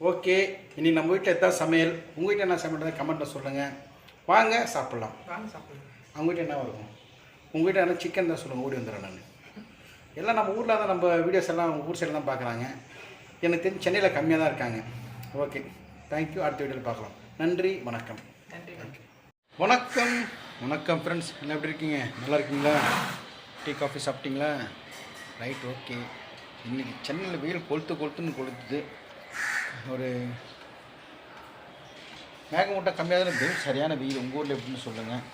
Okay, இனி நம்ம வீட்டில் எதாவது சமையல், உங்கள் வீட்டில் என்ன சமையல் கமெண்ட்டில் சொல்லுங்கள். வாங்க சாப்பிட்லாம். அவங்க வீட்டில் என்ன இருக்கும், உங்கள் வீட்டில் என்ன சிக்கன் தான் சொல்லுங்கள், ஓடி வந்துடுறேன் நான். எல்லாம் நம்ம ஊரில் தான், நம்ம வீடியோஸ் எல்லாம் ஊர் சைடில் தான் பார்க்குறாங்க. எனக்கு தெரிஞ்சு சென்னையில் கம்மியாக தான் இருக்காங்க. Okay, thank you. அடுத்த வீடியோவில் பார்க்கலாம். நன்றி, வணக்கம். வணக்கம் வணக்கம் ஃப்ரெண்ட்ஸ், எல்லாம் எப்படி இருக்கீங்க? நல்லா இருக்கீங்களா? டீ காஃபி சாப்பிட்டீங்களா? Right, okay. இன்றைக்கி சென்னையில் வெயில் கொளுத்துன்னு கொளுத்துது. ஒரு மேகமூட்டம் கம்மியாக தான் இருக்குது, சரியான வெயில். உங்கள் ஊரில் எப்படின்னு சொல்லுங்கள்.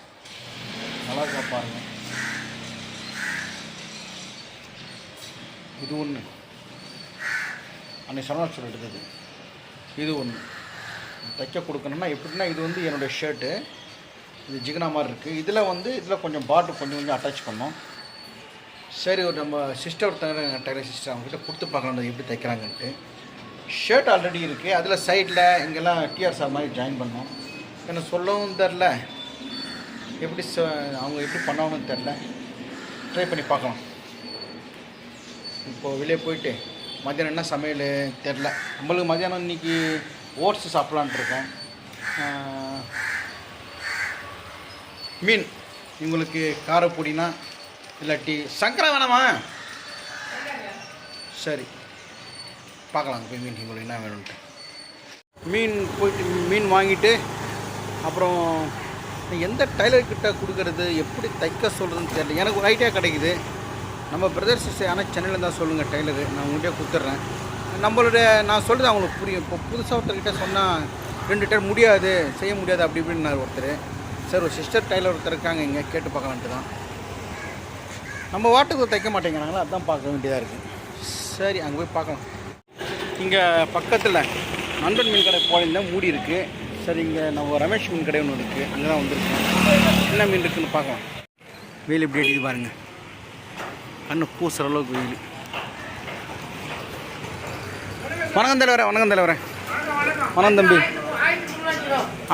நல்லா இருக்கா பாருங்கள். இது ஒன்று அன்றைக்கி சரணாட்சி எடுத்தது. இது ஒன்று தைக்க கொடுக்கணுன்னா எப்படின்னா, இது வந்து என்னுடைய ஷர்ட்டு. இது ஜிகனா மாதிரி இருக்குது. இதில் கொஞ்சம் பாட்டு கொஞ்சம் அட்டாச் பண்ணோம். சரி, ஒரு நம்ம சிஸ்டர் ஒருத்தங்க டைலர் சிஸ்டர், அவங்ககிட்ட கொடுத்து பார்க்கலாம் எப்படி தைக்கிறாங்கன்ட்டு. ஷர்ட் ஆல்ரெடி இருக்குது, அதில் சைடில் இங்கெல்லாம் டிஆர்ஆர் மாதிரி ஜாயின் பண்ணோம். எனக்கு சொல்லவும் தெரில, எப்படி அவங்க எப்படி பண்ணாங்கன்னு தெரில. ட்ரை பண்ணி பார்க்கலாம். இப்போது வெளியே போயிட்டு மத்தியானம் என்ன சமையல் தெரில. நம்மளுக்கு மத்தியானம் இன்றைக்கி ஓட்ஸ் சாப்பிட்லான்ட்டு இருக்கேன். மீன் உங்களுக்கு காரப்பொடினா இல்லாட்டி சங்கரா வேணாமா? சரி, பார்க்கலாம் போய் மீன் உங்களுக்கு என்ன வேணும்ன்ட்டு. மீன் போயிட்டு மீன் வாங்கிட்டு அப்புறம் எந்த டைலர்கிட்ட கொடுக்கறது, எப்படி தைக்க சொல்கிறதுன்னு தெரியல. எனக்கு ஒரு ஐடியா கிடைக்குது. நம்ம பிரதர்ஸ் ஆனால் சென்னையில் தான் சொல்லுங்கள் டைலரு, நான் உங்கள்கிட்ட கொடுத்துட்றேன். நம்மளுடைய நான் சொல்கிறது அவங்களுக்கு புரியும். இப்போ புதுசாக ஒருத்தர்கிட்ட சொன்னால் 2 டைம் முடியாது, செய்ய முடியாது அப்படி இப்படின்னு ஒருத்தர். சரி, ஒரு சிஸ்டர் டைலர் ஒருத்தர் இருக்காங்க, இங்கே கேட்டு பார்க்கலான்ட்டு தான். நம்ம வாட்டுக்கு தைக்க மாட்டேங்கிறாங்களா, அதுதான் பார்க்க வேண்டியதாக இருக்குது. சரி, அங்கே போய் பார்க்கலாம். இங்கே பக்கத்தில் நண்பன் மீன் கடை போயிருந்தால் மூடி இருக்குது. சரி, இங்கே நம்ம ரமேஷ் மீன் கடை ஒன்று இருக்குது, அங்கே தான் வந்திருக்கோம். என்ன மீன் இருக்குதுன்னு பார்க்கலாம். வெயில் எப்படி அடிக்குது பாருங்கள், கண்ணு பூசுகிற அளவுக்கு வெயில். வணக்கம் தலைவரே. வணக்கம் தலைவரே. வணக்கம் தம்பி.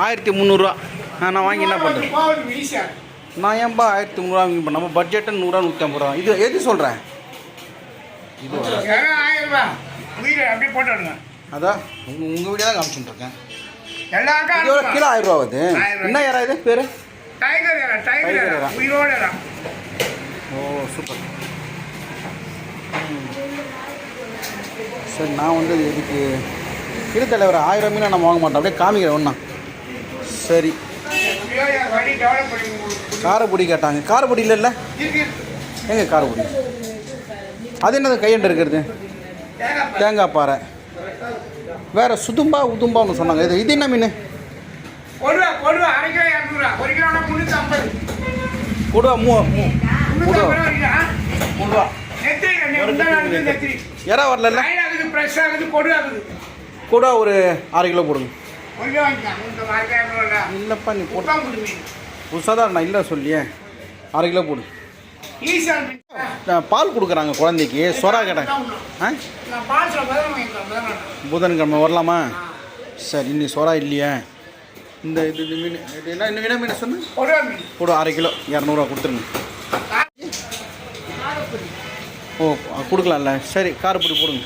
1300 நான் வாங்கி என்ன பண்ணுறேன்? நான் ஏன்பா 1300 வாங்கி பண்ண? நம்ம பட்ஜெட்டு 100 150 ரூபா. இது எது சொல்கிறேன்? இது 1000 அப்படியே போட்டு அதான் உங்கள் வீடியோ தான் காமிச்சுட்டுருக்கேன். எவ்வளோ கிலோ 1000 ரூபா ஆகுது. என்ன யாரா இது பேர்? ஓ, சூப்பர். சரி, நான் வந்து இதுக்கு இரு தலைவர் 1000 மீனை நம்ம வாங்க மாட்டோம், அப்படியே காமிக்கிறேன் ஒன்றா. சரி, காரப்பொடி கேட்டாங்க. காரப்பொடி இல்லை எங்கே காரப்பொடி? அது என்னது கையண்டு இருக்கிறது? தேங்காய் பாறை. வேறு சுதும்பா உதும்பா ஒன்று சொன்னாங்க. இது என்ன மீன்? கொடுவா. எறா வரல. கொடுவா ஒரு 1/2 கிலோ போடுங்க. இல்லைப்பா, நீ போட்டு புதுசாக தான் நான் இல்லை சொல்லியே. 1/2 கிலோ போடு. பால் கொடுக்குறாங்க குழந்தைக்கு, சொரா கேட்டாங்க. புதன்கிழமை வரலாமா? சரி, இன்னைக்கு சொரா இல்லையா? இந்த மீன் என்ன மீன் சொன்ன? போடு 1/2 கிலோ 200 கொடுத்துருங்க. ஓ, கொடுக்கலாம்ல. சரி, காரப்பொடி போடுங்க.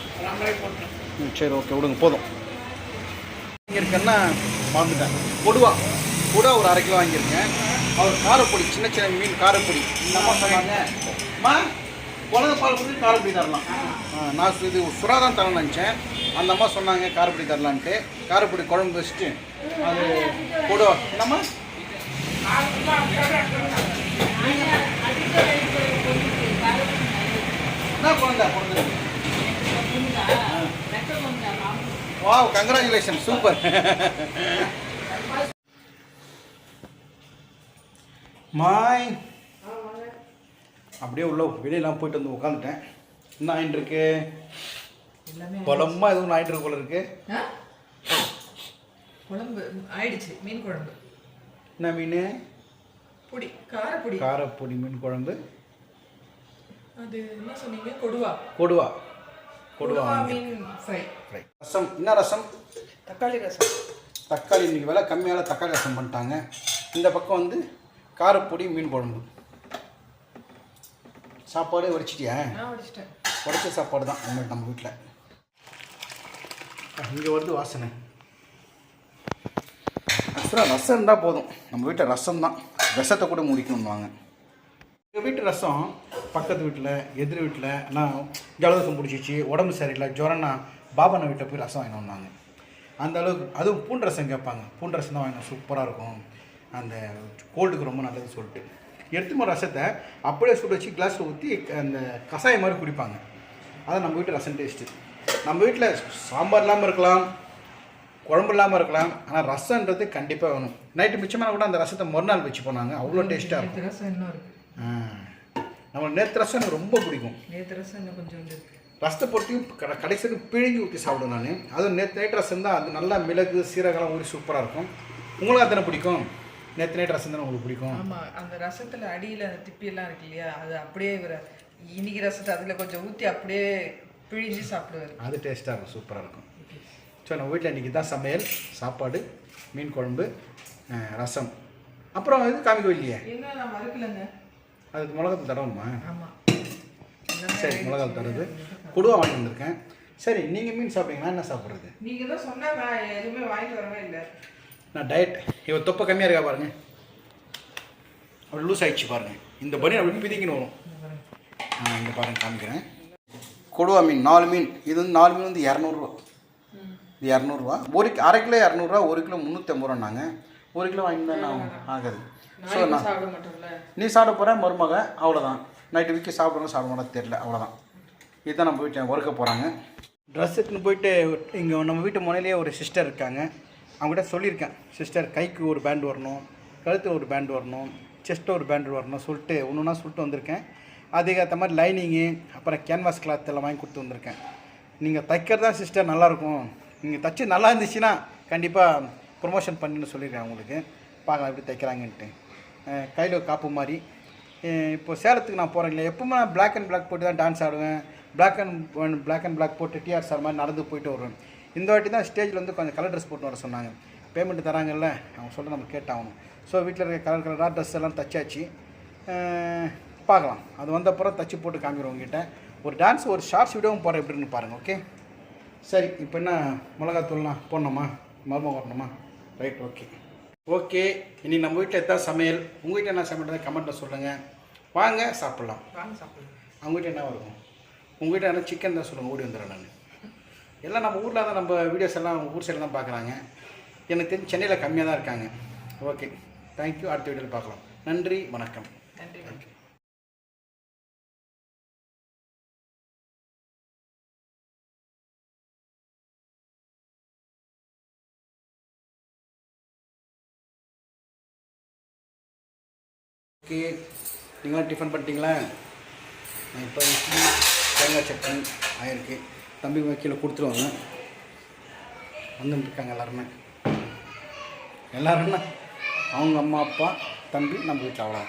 சரி, ஓகே, விடுங்க, போதும். இங்கே இருக்கேன்னா மறந்துட்டேன். கொடுவா ஒரு 1/2 கிலோ வாங்கியிருக்கேன். அவர் காரப்பொடி, சின்ன சின்ன மீன் காரப்பொடி. இந்த அம்மா சொன்னாங்க, அம்மா குழந்தை பால் கொடுத்து காரப்பொடி தரலாம். நான் இது சுறா தான் தரேன்னு நினச்சேன். அந்த அம்மா சொன்னாங்க காரப்பொடி தரலான்ட்டு. காரப்பொடி குழம்பு வச்சுட்டு அது கொடுவா. என்னம்மா என்ன குழந்தை? Wow, congratulation, super. மாய் அப்படியே உள்ள வெளியெல்லாம் போயிட்டு வந்து உட்காந்துட்டேன். என்ன ஆகிட்டு இருக்கு? குழம்பா எதுவும் ஆகிட்டு இருக்கு போல இருக்கு. குழம்பு ஆயிடுச்சு. மீன் குழம்பு. என்ன மீன்? பொடி, காரப்பொடி. காரப்பொடி மீன் குழம்பு. அது என்ன சொன்னீங்க? கொடுவா. மீன் ஃப்ரை. ரசம். என்ன ரசம்? தக்காளி ரசம். தக்காளி இன்னைக்கு விலை கம்மியால் தக்காளி ரசம் பண்ணிட்டாங்க. இந்த பக்கம் வந்து காரப்பொடி மீன் குழம்பு. சாப்பாடு வடிச்சிட்டியா? நான் வடிச்சிட்டேன். உடச்ச சாப்பாடு தான் நம்ம வீட்டில். இங்கே வருது வாசனை. ஆக்சுவலாக ரசம் இருந்தால் போதும். நம்ம வீட்டில் ரசம் தான், விஷத்தை கூட முடிக்கணும்வாங்க. எங்கள் வீட்டு ரசம் பக்கத்து வீட்டில் எதிர் வீட்டில் நான் ஜலதோஷம் பிடிச்சிச்சு, உடம்பு சரியில்லை, ஜுரம்னா பாபாண்ணா வீட்டில் போய் ரசம் வாங்கிட்டு வந்தாங்க. அந்த அளவுக்கு அதுவும் பூண்டு ரசம் கேட்பாங்க. பூண்டு ரசம் தான் வாங்கினோம், சூப்பராக இருக்கும், அந்த கோல்டுக்கு ரொம்ப நல்லதுன்னு சொல்லிட்டு எடுத்துமா ரசத்தை அப்படியே சுட வச்சு கிளாஸில் ஊற்றி அந்த கஷாயம் மாதிரி குடிப்பாங்க. அதான் நம்ம வீட்டு ரசம் டேஸ்ட்டு. நம்ம வீட்டில் சாம்பார் இல்லாமல் இருக்கலாம், குழம்பு இல்லாமல் இருக்கலாம், ஆனால் ரசம்ன்றது கண்டிப்பாக வேணும். நைட்டு மிச்சமான கூட அந்த ரசத்தை மறுநாள் வச்சு போனாங்க, அவ்வளோ டேஸ்ட்டாக இருக்கும். ரசம் இன்னும் இருக்குது. நம்ம நேற்று ரசம் எனக்கு ரொம்ப பிடிக்கும். நேற்று ரசம் இன்னும் கொஞ்சம் இருக்குது. ரசத்தை பொறுத்தையும் கடைசிக்கு பிழிஞ்சு ஊற்றி சாப்பிடுவேன் நான். அதுவும் நைட் ரசம் தான், அது நல்லா மிளகு சீரகெல்லாம் ஊறி சூப்பராக இருக்கும். உங்களுக்கு அத்தனை பிடிக்கும்? நேற்று நைட் ரசம் தானே உங்களுக்கு பிடிக்கும்? ஆமாம், அந்த ரசத்தில் அடியில் அந்த திப்பியெல்லாம் இருக்கு இல்லையா, அது அப்படியே இன்னைக்கு ரசத்தை அதில் கொஞ்சம் ஊற்றி அப்படியே பிழிஞ்சு சாப்பிடுவார். அது டேஸ்ட்டாக இருக்கும், சூப்பராக இருக்கும். ஸோ நம்ம வீட்டில் இன்றைக்கி தான் சமையல், சாப்பாடு, மீன் குழம்பு, ரசம். அப்புறம் இது காமிக்கோ இல்லையே? இன்னும் நான் மறுக்கலைங்க. அதுக்கு மிளகாத்தூள் தடவுமா? ஆமாம், சரி, மிளகாத்தூள் தருது. கொடுவா வாங்கி வந்திருக்கேன். சரி, நீங்கள் மீன் சாப்பிட்டீங்கன்னா என்ன சாப்பிட்றது? நீங்கள் தான் சொன்னால் நான் எதுவுமே வாங்கிட்டு வரவே இல்லை. நான் டயட். இவன் தொப்பை கம்மியாக இருக்கா பாருங்க, அப்படி லூஸ் ஆகிடுச்சு பாருங்கள். இந்த பனி அப்படி பிதிக்கின்னு வரும். இங்கே பாருங்கள், காமிக்கிறேன். கொடுவா மீன் 4 மீன். இது வந்து 4 மீன் வந்து 200 இது 200 ஒரு அரை கிலோ 200, 1 கிலோ 350 நாங்கள் 1 கிலோ வாங்கிட்டு ஆகாது. ஸோ நான் நீ சாப்பிட போகிற மருமக, அவ்வளோதான். நைட்டு வீக்கி சாப்பிட்றோம் சாப்பிட மாட்டா தெரியல, அவ்வளோதான். இதுதான் நம்ம வீட்டில் ஒர்க்க போகிறாங்க. ட்ரெஸ்ஸுக்குன்னு போயிட்டு இங்கே நம்ம வீட்டு முனையிலேயே ஒரு சிஸ்டர் இருக்காங்க. அவங்ககிட்ட சொல்லியிருக்கேன், சிஸ்டர் கைக்கு ஒரு பேண்ட் வரணும், கழுத்து ஒரு பேண்ட் வரணும், செஸ்ட்டு ஒரு பேண்ட் வரணும் சொல்லிட்டு ஒன்றுனா சொல்லிட்டு வந்திருக்கேன். அதுக்கேற்ற மாதிரி லைனிங்கு அப்புறம் கேன்வாஸ் கிளாத் எல்லாம் வாங்கி கொடுத்து வந்திருக்கேன். நீங்கள் தைக்கிறது தான் சிஸ்டர் நல்லாயிருக்கும், நீங்கள் தைச்சி நல்லா இருந்துச்சுன்னா கண்டிப்பாக ப்ரொமோஷன் பண்ணின்னு சொல்லியிருக்கேன் உங்களுக்கு. பார்க்கலாம் எப்படி தைக்கிறாங்கன்ட்டு. கையில் காப்பு மாதிரி. இப்போ சேலத்துக்கு நான் போகிறேன் இல்லையா, எப்பவுமே நான் பிளாக் அண்ட் பிளாக் போட்டு தான் டான்ஸ் ஆடுவேன். பிளாக் அண்ட் பிளாக் போட்டு டிஆர் சார் மாதிரி நடந்து போயிட்டு வருவேன். இந்த வாட்டி தான் ஸ்டேஜில் வந்து கொஞ்சம் கலர் ட்ரெஸ் போட்டு வர சொன்னாங்க. பேமெண்ட் தராங்கல்ல, அவங்க சொல்ல நம்ம கேட்டாகணும். ஸோ வீட்டில் இருக்க கலராக ட்ரெஸ் எல்லாம் தச்சாச்சு. பார்க்கலாம், அது வந்தப்புறம் தச்சு போட்டு காமிக்கிறோம் உங்ககிட்ட. ஒரு டான்ஸ் ஒரு ஷார்ட்ஸ் வீடியோவும் போகிறேன் எப்படின்னு பாருங்கள். ஓகே, சரி. இப்போ என்ன மிளகாத்தூள்லாம் போடணுமா, மர்மம் வரணுமா? Right, okay. இனி நம்ம வீட்டில் எதாவது சமையல், உங்கள் வீட்டில் என்ன சமையல் கமெண்ட்டில் சொல்லுங்கள். வாங்க சாப்பிட்லாம். அவங்க வீட்டில் என்ன இருக்கும்? உங்கள் வீட்டில் என்ன சிக்கன் தான் சொல்லுங்கள், ஓடி வந்துடுறேன் நான். எல்லாம் நம்ம ஊரில் தான், நம்ம வீடியோஸ் எல்லாம் ஊர் சைடில் தான் பார்க்குறாங்க. எனக்கு தெரிஞ்சு சென்னையில் கம்மியாக தான் இருக்காங்க. Okay, thank you. அடுத்த வீடியோவில் பார்க்கலாம். நன்றி, வணக்கம். நன்றி. ஓகே, நீங்களாம் டிஃபன் பண்ணிட்டீங்களா? நான் இப்போ இட்லி தேங்காய் சட்னி ஆயிருக்கு. தம்பி கீழே கொடுத்துருவாங்க. வந்துட்டுருக்காங்க எல்லாருமே அவங்க அம்மா அப்பா தம்பி நம்ம வீட்டில் அவ்வளோ.